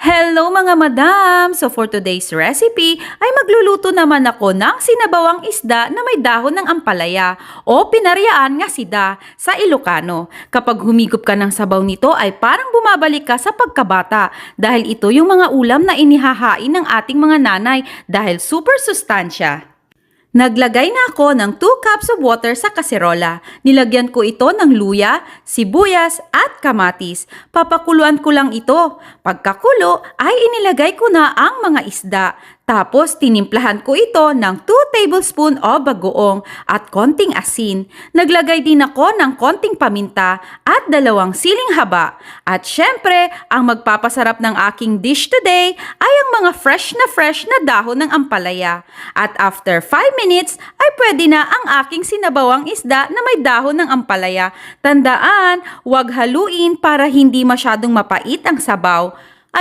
Hello mga madam! So for today's recipe ay magluluto naman ako ng sinabawang isda na may dahon ng ampalaya o pinaryaan nga sida sa Ilocano. Kapag humigop ka ng sabaw nito ay parang bumabalik ka sa pagkabata dahil ito yung mga ulam na inihahain ng ating mga nanay dahil super sustansya. Naglagay na ako ng 2 cups of water sa kaserola. Nilagyan ko ito ng luya, sibuyas at kamatis. Papakuluan ko lang ito. Pagkakulo ay inilagay ko na ang mga isda. Tapos tinimplahan ko ito ng 2 tablespoon o bagoong at konting asin. Naglagay din ako ng konting paminta at 2 siling haba. At syempre, ang magpapasarap ng aking dish today ay ang mga fresh na dahon ng ampalaya. At after 5 minutes ay pwede na ang aking sinabawang isda na may dahon ng ampalaya. Tandaan, huwag haluin para hindi masyadong mapait ang sabaw.